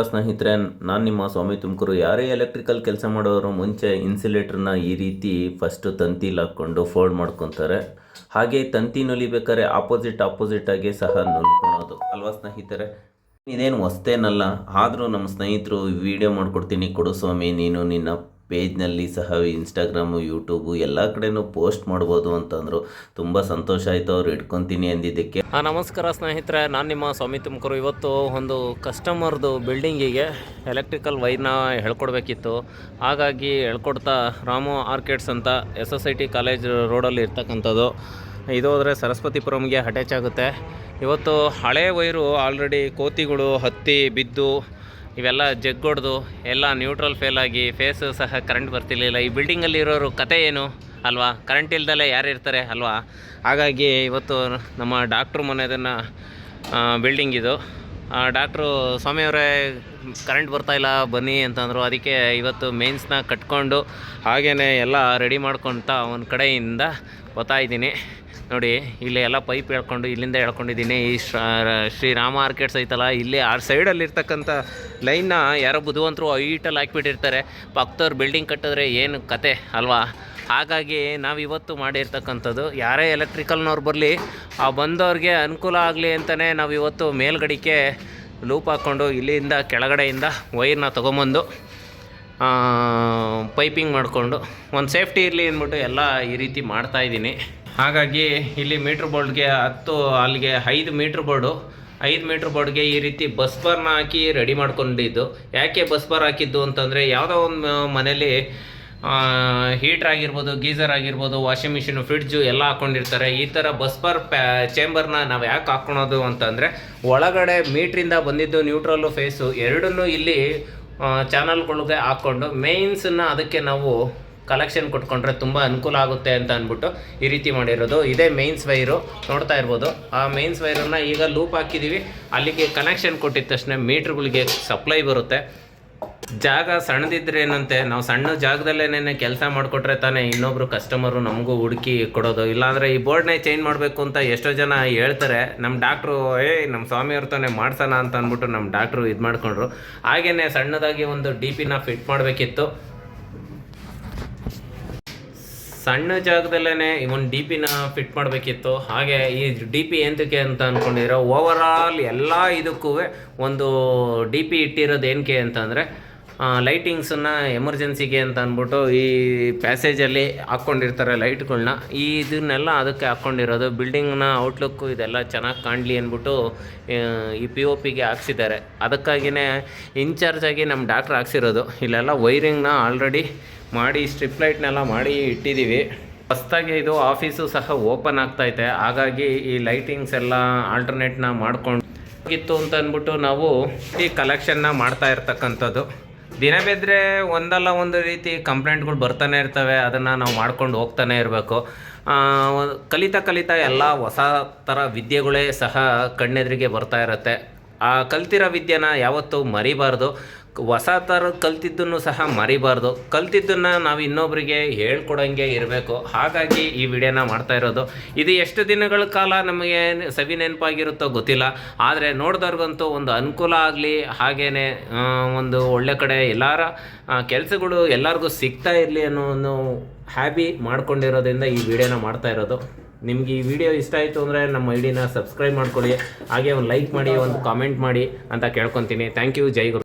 ಸ್ನೇಹಿತರೆ, ನಾನು ನಿಮ್ಮ ಸ್ವಾಮಿ ತುಮಕೂರು. ಯಾರೇ ಎಲೆಕ್ಟ್ರಿಕಲ್ ಕೆಲಸ ಮಾಡೋರು ಮುಂಚೆ ಇನ್ಸುಲೇಟರ್ನ ಈ ರೀತಿ ಫಸ್ಟು ತಂತಿಲಿ ಹಾಕ್ಕೊಂಡು ಫೋಲ್ಡ್ ಮಾಡ್ಕೊತಾರೆ. ಹಾಗೆ ತಂತಿ ನುಲಿಬೇಕಾದ್ರೆ ಆಪೋಸಿಟ್ ಆಗಿ ಸಹ ನುಲ್ಕೊಳೋದು ಅಲ್ವಾ ಸ್ನೇಹಿತರೆ. ಇದೇನು ಹೊಸ್ತೇನಲ್ಲ, ಆದರೂ ನಮ್ಮ ಸ್ನೇಹಿತರು ವಿಡಿಯೋ ಮಾಡಿಕೊಡ್ತೀನಿ ಕೊಡು ಸ್ವಾಮಿ, ನೀನು ನಿನ್ನ ಪೇಜ್ನಲ್ಲಿ ಸಹ ಇನ್ಸ್ಟಾಗ್ರಾಮು ಯೂಟ್ಯೂಬು ಎಲ್ಲ ಕಡೆನೂ ಪೋಸ್ಟ್ ಮಾಡ್ಬೋದು ಅಂತಂದರು. ತುಂಬ ಸಂತೋಷ ಆಯಿತು ಅವ್ರು ಇಟ್ಕೊತೀನಿ ಅಂದಿದ್ದಕ್ಕೆ. ನಮಸ್ಕಾರ ಸ್ನೇಹಿತರೆ, ನಾನು ನಿಮ್ಮ ಸ್ವಾಮಿ ತುಮಕೂರು. ಇವತ್ತು ಒಂದು ಕಸ್ಟಮರ್ದು ಬಿಲ್ಡಿಂಗಿಗೆ ಎಲೆಕ್ಟ್ರಿಕಲ್ ವೈರ್ನ ಹೇಳ್ಕೊಡ್ಬೇಕಿತ್ತು. ಹಾಗಾಗಿ ಹೇಳ್ಕೊಡ್ತಾ ರಾಮು ಆರ್ಕಿಡ್ಸ್ ಅಂತ SSIT ಕಾಲೇಜ್ ರೋಡಲ್ಲಿ ಇರ್ತಕ್ಕಂಥದ್ದು. ಇದು ಹೋದರೆ ಸರಸ್ವತಿಪುರಂಗೆ ಅಟ್ಯಾಚ್ ಆಗುತ್ತೆ. ಇವತ್ತು ಹಳೆ ವೈರು ಆಲ್ರೆಡಿ ಕೋತಿಗಳು ಹತ್ತಿ ಬಿದ್ದು ಇವೆಲ್ಲ ಜಗ್ಗೊಡ್ದು ಎಲ್ಲ ನ್ಯೂಟ್ರಲ್ ಫೇಲ್ ಆಗಿ ಫೇಸು ಸಹ ಕರೆಂಟ್ ಬರ್ತಿರ್ಲಿಲ್ಲ. ಈ ಬಿಲ್ಡಿಂಗಲ್ಲಿ ಇರೋರು ಕತೆ ಏನು ಅಲ್ವಾ, ಕರೆಂಟ್ ಇಲ್ದಲ್ಲೇ ಯಾರು ಇರ್ತಾರೆ ಅಲ್ವಾ. ಹಾಗಾಗಿ ಇವತ್ತು ನಮ್ಮ ಡಾಕ್ಟ್ರು ಮನೆದನ್ನು ಬಿಲ್ಡಿಂಗ್ ಇದು. ಡಾಕ್ಟ್ರು ಸ್ವಾಮಿಯವರೇ ಕರೆಂಟ್ ಬರ್ತಾಯಿಲ್ಲ ಬನ್ನಿ ಅಂತಂದರು. ಅದಕ್ಕೆ ಇವತ್ತು ಮೇನ್ಸ್ನ ಕಟ್ಕೊಂಡು ಹಾಗೇ ಎಲ್ಲ ರೆಡಿ ಮಾಡ್ಕೊತ ಒಂದು ಕಡೆಯಿಂದ ಬರ್ತಾಯಿದ್ದೀನಿ. ನೋಡಿ, ಇಲ್ಲಿ ಎಲ್ಲ ಪೈಪ್ ಹೇಳ್ಕೊಂಡು ಇಲ್ಲಿಂದ ಹೇಳ್ಕೊಂಡಿದ್ದೀನಿ. ಈ ಶ್ರೀರಾಮ ಆರ್ಕಿಡ್ಸ್ ಐತಲ್ಲ, ಇಲ್ಲಿ ಆ ಸೈಡಲ್ಲಿರ್ತಕ್ಕಂಥ ಲೈನ್ನ ಯಾರೋ ಬುದ್ಧಿವಂತರು ಹೈಟಲ್ಲಿ ಹಾಕ್ಬಿಟ್ಟಿರ್ತಾರೆ. ಪಕ್ಕದವ್ರು ಬಿಲ್ಡಿಂಗ್ ಕಟ್ಟಿದ್ರೆ ಏನು ಕತೆ ಅಲ್ವಾ. ಹಾಗಾಗಿ ನಾವು ಇವತ್ತು ಮಾಡಿರ್ತಕ್ಕಂಥದ್ದು, ಯಾರೇ ಎಲೆಕ್ಟ್ರಿಕಲ್ನವ್ರು ಬರಲಿ ಆ ಬಂದವ್ರಿಗೆ ಅನುಕೂಲ ಆಗಲಿ ಅಂತಲೇ ನಾವು ಇವತ್ತು ಮೇಲ್ಗಡೆಗೆ ಲೂಪ್ ಹಾಕ್ಕೊಂಡು ಇಲ್ಲಿಂದ ಕೆಳಗಡೆಯಿಂದ ವೈರ್ನ ತೊಗೊಂಬಂದು ಪೈಪಿಂಗ್ ಮಾಡಿಕೊಂಡು ಒಂದು ಸೇಫ್ಟಿ ಇರಲಿ ಅಂದ್ಬಿಟ್ಟು ಎಲ್ಲ ಈ ರೀತಿ ಮಾಡ್ತಾಯಿದ್ದೀನಿ. ಹಾಗಾಗಿ ಇಲ್ಲಿ ಮೀಟ್ರ್ ಬೋರ್ಡ್ಗೆ 10 ಅಲ್ಲಿಗೆ 5 ಮೀಟ್ರ್ ಬೋರ್ಡು, 5 ಮೀಟ್ರ್ ಬೋರ್ಡ್ಗೆ ಈ ರೀತಿ ಬಸ್ ಬಾರ್ನ ಹಾಕಿ ರೆಡಿ ಮಾಡ್ಕೊಂಡಿದ್ದು. ಯಾಕೆ ಬಸ್ ಬಾರ್ ಹಾಕಿದ್ದು ಅಂತಂದರೆ, ಯಾವುದೋ ಒಂದು ಮನೇಲಿ ಹೀಟ್ರ್ ಆಗಿರ್ಬೋದು, ಗೀಝರ್ ಆಗಿರ್ಬೋದು, ವಾಷಿಂಗ್ ಮಿಷಿನು, ಫ್ರಿಡ್ಜು ಎಲ್ಲ ಹಾಕ್ಕೊಂಡಿರ್ತಾರೆ. ಈ ಥರ ಬಸ್ ಬಾರ್ ಚೇಂಬರ್ನ ನಾವು ಯಾಕೆ ಹಾಕ್ಕೊಳೋದು ಅಂತಂದರೆ, ಒಳಗಡೆ ಮೀಟ್ರಿಂದ ಬಂದಿದ್ದು ನ್ಯೂಟ್ರಲ್ಲು ಫೇಸು ಎರಡನ್ನೂ ಇಲ್ಲಿ ಚಾನಲ್ಗಳಿಗೆ ಹಾಕ್ಕೊಂಡು ಮೇನ್ಸನ್ನು ಅದಕ್ಕೆ ನಾವು ಕಲೆಕ್ಷನ್ ಕೊಟ್ಕೊಂಡ್ರೆ ತುಂಬ ಅನುಕೂಲ ಆಗುತ್ತೆ ಅಂತ ಅಂದ್ಬಿಟ್ಟು ಈ ರೀತಿ ಮಾಡಿರೋದು. ಇದೇ ಮೇನ್ಸ್ ವೈರು ನೋಡ್ತಾ ಇರ್ಬೋದು. ಆ ಮೇನ್ಸ್ ವೈರನ್ನು ಈಗ ಲೂಪ್ ಹಾಕಿದ್ದೀವಿ. ಅಲ್ಲಿಗೆ ಕನೆಕ್ಷನ್ ಕೊಟ್ಟಿದ ತಕ್ಷಣ ಮೀಟ್ರ್ಗಳಿಗೆ ಸಪ್ಲೈ ಬರುತ್ತೆ. ಜಾಗ ಸಣ್ಣದಿದ್ರೆ ಏನಂತೆ, ನಾವು ಸಣ್ಣ ಜಾಗದಲ್ಲೇನೇ ಕೆಲಸ ಮಾಡಿಕೊಟ್ರೆ ತಾನೇ ಇನ್ನೊಬ್ಬರು ಕಸ್ಟಮರು ನಮಗೂ ಹುಡುಕಿ ಕೊಡೋದು. ಇಲ್ಲಾಂದರೆ ಈ ಬೋರ್ಡ್ನೇ ಚೇಂಜ್ ಮಾಡಬೇಕು ಅಂತ ಎಷ್ಟೋ ಜನ ಹೇಳ್ತಾರೆ. ನಮ್ಮ ಡಾಕ್ಟ್ರು ನಮ್ಮ ಸ್ವಾಮಿಯವ್ರ ತಾನೇ ಮಾಡ್ಸೋಣ ಅಂತ ಅಂದ್ಬಿಟ್ಟು ನಮ್ಮ ಡಾಕ್ಟ್ರು ಇದು ಮಾಡ್ಕೊಂಡ್ರು. ಹಾಗೆಯೇ ಸಣ್ಣದಾಗಿ ಒಂದು DPನ ಫಿಟ್ ಮಾಡಬೇಕಿತ್ತು. ಸಣ್ಣ ಜಾಗದಲ್ಲೇ ಒಂದು DPನ ಫಿಟ್ ಮಾಡಬೇಕಿತ್ತು. ಹಾಗೆ ಈ DP ಎಂತಕ್ಕೆ ಅಂತ ಅಂದ್ಕೊಂಡಿರೋ, ಓವರಾಲ್ ಎಲ್ಲ ಇದಕ್ಕೂ ಒಂದು DP ಇಟ್ಟಿರೋದು ಏನಕ್ಕೆ ಅಂತಂದರೆ, ಲೈಟಿಂಗ್ಸನ್ನು ಎಮರ್ಜೆನ್ಸಿಗೆ ಅಂತ ಅಂದ್ಬಿಟ್ಟು ಈ ಪ್ಯಾಸೇಜಲ್ಲಿ ಹಾಕ್ಕೊಂಡಿರ್ತಾರೆ ಲೈಟ್ಗಳನ್ನ. ಇದನ್ನೆಲ್ಲ ಅದಕ್ಕೆ ಹಾಕ್ಕೊಂಡಿರೋದು. ಬಿಲ್ಡಿಂಗ್ನ ಔಟ್ಲುಕ್ಕು ಇದೆಲ್ಲ ಚೆನ್ನಾಗಿ ಕಾಣಲಿ ಅಂದ್ಬಿಟ್ಟು ಈ POPಗೆ ಹಾಕ್ಸಿದ್ದಾರೆ. ಅದಕ್ಕಾಗಿಯೇ ಇನ್ಚಾರ್ಜಾಗಿ ನಮ್ಮ ಡಾಕ್ಟ್ರ್ ಹಾಕ್ಸಿರೋದು. ಇಲ್ಲೆಲ್ಲ ವೈರಿಂಗ್ನ ಆಲ್ರೆಡಿ ಮಾಡಿ ಸ್ಟ್ರಿಪ್ ಲೈಟ್ನೆಲ್ಲ ಮಾಡಿ ಇಟ್ಟಿದ್ದೀವಿ. ಹೊಸದಾಗಿ ಇದು ಆಫೀಸು ಸಹ ಓಪನ್ ಆಗ್ತೈತೆ. ಹಾಗಾಗಿ ಈ ಲೈಟಿಂಗ್ಸ್ ಎಲ್ಲ ಆಲ್ಟರ್ನೇಟ್ನ ಮಾಡ್ಕೊಂಡಿತ್ತು ಅಂತ ಅಂದ್ಬಿಟ್ಟು ನಾವು ಈ ಕಲೆಕ್ಷನ್ನ ಮಾಡ್ತಾ ಇರ್ತಕ್ಕಂಥದ್ದು. ದಿನ ಬೆದ್ರೆ ಒಂದಲ್ಲ ಒಂದು ರೀತಿ ಕಂಪ್ಲೇಂಟ್ಗಳು ಬರ್ತಾನೆ ಇರ್ತವೆ. ಅದನ್ನು ನಾವು ಮಾಡ್ಕೊಂಡು ಹೋಗ್ತಾನೆ ಇರಬೇಕು. ಕಲಿತಾ ಎಲ್ಲ ಹೊಸ ಥರ ವಿದ್ಯೆಗಳೇ ಸಹ ಕಣ್ಣೆದುರಿಗೆ ಬರ್ತಾ ಇರುತ್ತೆ. ಆ ಕಲ್ತಿರೋ ವಿದ್ಯೆನ ಯಾವತ್ತೂ ಮರಿಬಾರ್ದು. ಹೊಸ ಥರ ಕಲ್ತಿದ್ದನ್ನು ಸಹ ಮರಿಬಾರ್ದು. ಕಲ್ತಿದ್ದನ್ನು ನಾವು ಇನ್ನೊಬ್ಬರಿಗೆ ಹೇಳ್ಕೊಡಂಗೆ ಇರಬೇಕು. ಹಾಗಾಗಿ ಈ ವಿಡಿಯೋನ ಮಾಡ್ತಾ ಇರೋದು. ಇದು ಎಷ್ಟು ದಿನಗಳ ಕಾಲ ನಮಗೆ ಸವಿ ನೆನಪಾಗಿರುತ್ತೋ ಗೊತ್ತಿಲ್ಲ. ಆದರೆ ನೋಡಿದವ್ರಿಗಂತೂ ಒಂದು ಅನುಕೂಲ ಆಗಲಿ, ಹಾಗೇ ಒಂದು ಒಳ್ಳೆ ಕಡೆ ಎಲ್ಲರ ಕೆಲಸಗಳು ಎಲ್ಲರಿಗೂ ಸಿಗ್ತಾ ಇರಲಿ ಅನ್ನೋ ಒಂದು ಹ್ಯಾಬಿ ಮಾಡ್ಕೊಂಡಿರೋದ್ರಿಂದ ಈ ವಿಡಿಯೋನ ಮಾಡ್ತಾ ಇರೋದು. ನಿಮಗೆ ಈ ವಿಡಿಯೋ ಇಷ್ಟ ಆಯಿತು ಅಂದರೆ ನಮ್ಮ ಐಡಿನ ಸಬ್ಸ್ಕ್ರೈಬ್ ಮಾಡ್ಕೊಳ್ಳಿ. ಹಾಗೆ ಒಂದು ಲೈಕ್ ಮಾಡಿ, ಒಂದು ಕಾಮೆಂಟ್ ಮಾಡಿ ಅಂತ ಕೇಳ್ಕೊತೀನಿ. Thank you. ಜೈ ಗುರು.